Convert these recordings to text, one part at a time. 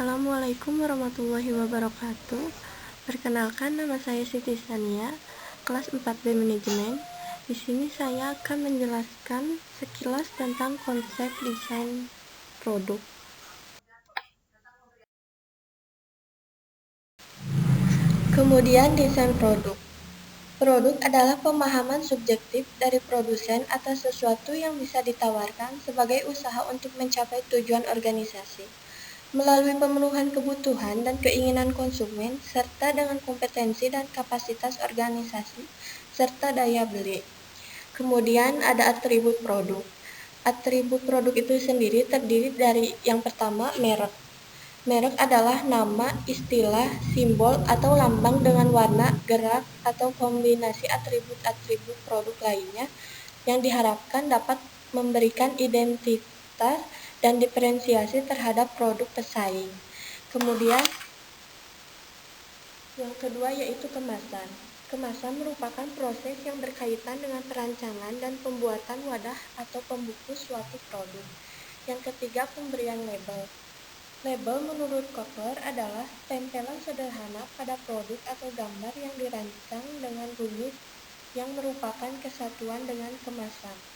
Assalamualaikum warahmatullahi wabarakatuh. Perkenalkan, nama saya Siti Sania, kelas 4B Manajemen. Di sini saya akan menjelaskan sekilas tentang konsep desain produk. Kemudian desain produk. Produk adalah pemahaman subjektif dari produsen atas sesuatu yang bisa ditawarkan sebagai usaha untuk mencapai tujuan organisasi melalui pemenuhan kebutuhan dan keinginan konsumen, serta dengan kompetensi dan kapasitas organisasi, serta daya beli. Kemudian ada atribut produk. Atribut produk itu sendiri terdiri dari yang pertama, merek. Merek adalah nama, istilah, simbol, atau lambang dengan warna, gerak, atau kombinasi atribut-atribut produk lainnya yang diharapkan dapat memberikan identitas dan diferensiasi terhadap produk pesaing. Kemudian yang kedua yaitu kemasan. Kemasan merupakan proses yang berkaitan dengan perancangan dan pembuatan wadah atau pembungkus suatu produk. Yang ketiga, pemberian label. Label menurut Kotler adalah tempelan sederhana pada produk atau gambar yang dirancang dengan rumit yang merupakan kesatuan dengan kemasan.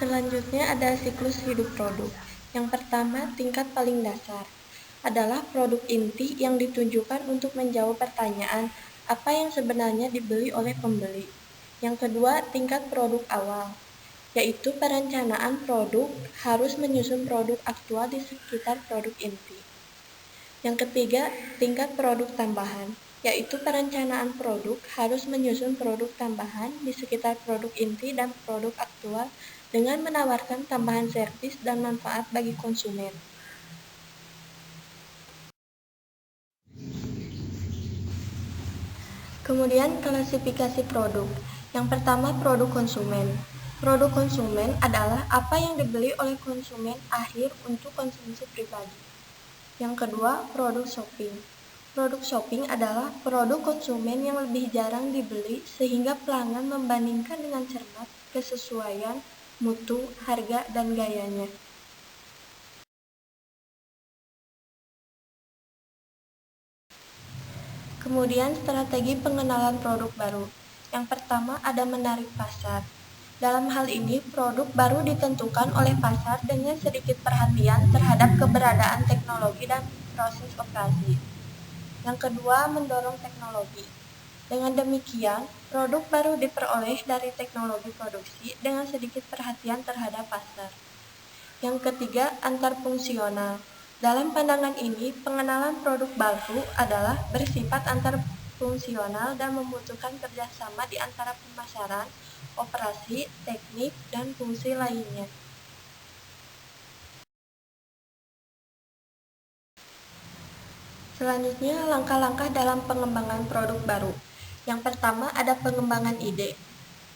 Selanjutnya ada siklus hidup produk. Yang pertama, tingkat paling dasar adalah produk inti yang ditujukan untuk menjawab pertanyaan apa yang sebenarnya dibeli oleh pembeli. Yang kedua, tingkat produk awal, yaitu perencanaan produk harus menyusun produk aktual di sekitar produk inti. Yang ketiga, tingkat produk tambahan, yaitu perencanaan produk harus menyusun produk tambahan di sekitar produk inti dan produk aktual dengan menawarkan tambahan servis dan manfaat bagi konsumen. Kemudian klasifikasi produk. Yang pertama, produk konsumen. Produk konsumen adalah apa yang dibeli oleh konsumen akhir untuk konsumsi pribadi. Yang kedua, produk shopping. Produk shopping adalah produk konsumen yang lebih jarang dibeli sehingga pelanggan membandingkan dengan cermat kesesuaian, mutu, harga, dan gayanya. Kemudian strategi pengenalan produk baru. Yang pertama ada menarik pasar. Dalam hal ini, produk baru ditentukan oleh pasar dengan sedikit perhatian terhadap keberadaan teknologi dan proses operasi. Yang kedua, mendorong teknologi. Dengan demikian, produk baru diperoleh dari teknologi produksi dengan sedikit perhatian terhadap pasar. Yang ketiga, antarfungsional. Dalam pandangan ini, pengenalan produk baru adalah bersifat antarfungsional dan membutuhkan kerjasama di antara pemasaran, operasi, teknik, dan fungsi lainnya. Selanjutnya, langkah-langkah dalam pengembangan produk baru. Yang pertama, ada pengembangan ide.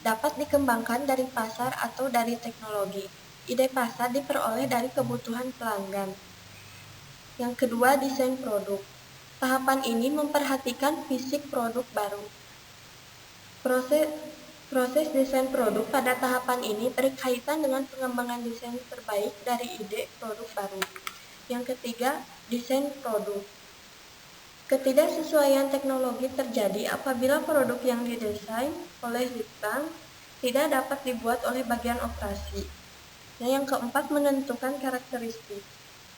Dapat dikembangkan dari pasar atau dari teknologi. Ide pasar diperoleh dari kebutuhan pelanggan. Yang kedua, desain produk. Tahapan ini memperhatikan fisik produk baru. Proses desain produk pada tahapan ini berkaitan dengan pengembangan desain terbaik dari ide produk baru. Yang ketiga, desain produk. Ketidaksesuaian teknologi terjadi apabila produk yang didesain oleh lead bank tidak dapat dibuat oleh bagian operasi. Nah, yang keempat, menentukan karakteristik.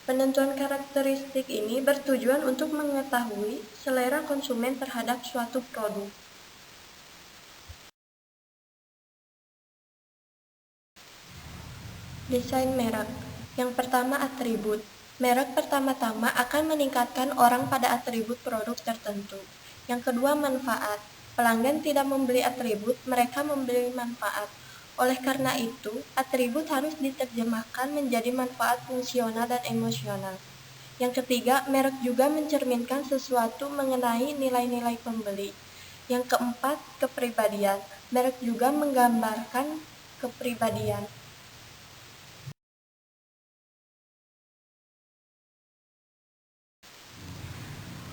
Penentuan karakteristik ini bertujuan untuk mengetahui selera konsumen terhadap suatu produk. Desain merek. Yang pertama, atribut. Merek pertama-tama akan meningkatkan orang pada atribut produk tertentu. Yang kedua, manfaat. Pelanggan tidak membeli atribut, mereka membeli manfaat. Oleh karena itu, atribut harus diterjemahkan menjadi manfaat fungsional dan emosional. Yang ketiga, merek juga mencerminkan sesuatu mengenai nilai-nilai pembeli. Yang keempat, kepribadian. Merek juga menggambarkan kepribadian.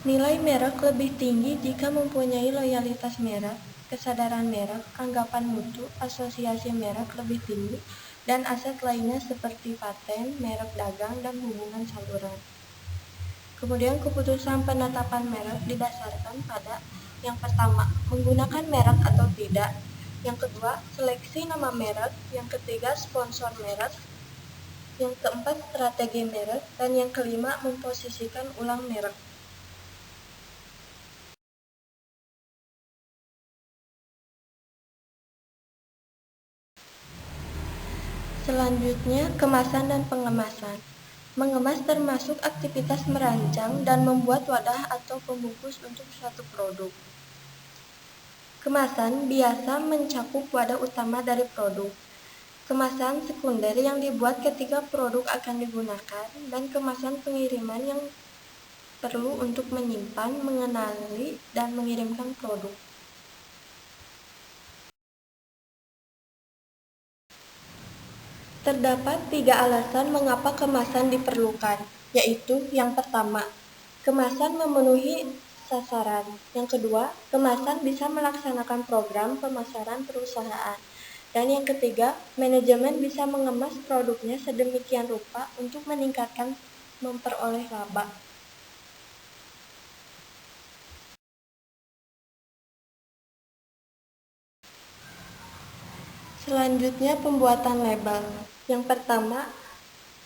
Nilai merek lebih tinggi jika mempunyai loyalitas merek, kesadaran merek, anggapan mutu, asosiasi merek lebih tinggi, dan aset lainnya seperti paten, merek dagang, dan hubungan saluran. Kemudian keputusan penetapan merek didasarkan pada yang pertama, menggunakan merek atau tidak. Yang kedua, seleksi nama merek. Yang ketiga, sponsor merek. Yang keempat, strategi merek. Dan yang kelima, memposisikan ulang merek. Selanjutnya, kemasan dan pengemasan. Mengemas termasuk aktivitas merancang dan membuat wadah atau pembungkus untuk suatu produk. Kemasan biasa mencakup wadah utama dari produk, kemasan sekunder yang dibuat ketika produk akan digunakan, dan kemasan pengiriman yang perlu untuk menyimpan, mengenali, dan mengirimkan produk. Terdapat 3 alasan mengapa kemasan diperlukan, yaitu yang pertama, kemasan memenuhi sasaran. Yang kedua, kemasan bisa melaksanakan program pemasaran perusahaan. Dan yang ketiga, manajemen bisa mengemas produknya sedemikian rupa untuk meningkatkan memperoleh laba. Selanjutnya, pembuatan label. Yang pertama,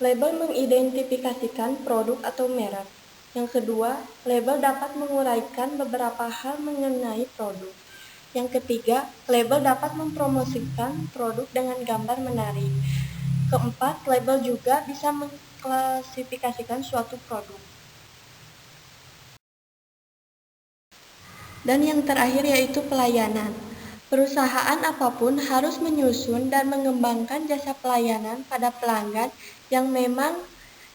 label mengidentifikasikan produk atau merek. Yang kedua, label dapat menguraikan beberapa hal mengenai produk. Yang ketiga, label dapat mempromosikan produk dengan gambar menarik. Keempat, label juga bisa mengklasifikasikan suatu produk. Dan yang terakhir yaitu pelayanan. Perusahaan apapun harus menyusun dan mengembangkan jasa pelayanan pada pelanggan yang memang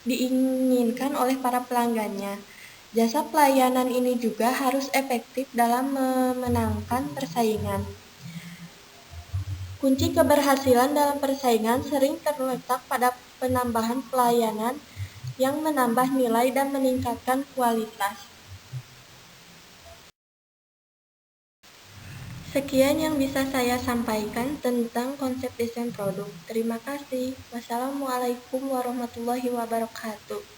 diinginkan oleh para pelanggannya. Jasa pelayanan ini juga harus efektif dalam memenangkan persaingan. Kunci keberhasilan dalam persaingan sering terletak pada penambahan pelayanan yang menambah nilai dan meningkatkan kualitas. Sekian yang bisa saya sampaikan tentang konsep desain produk. Terima kasih. Wassalamualaikum warahmatullahi wabarakatuh.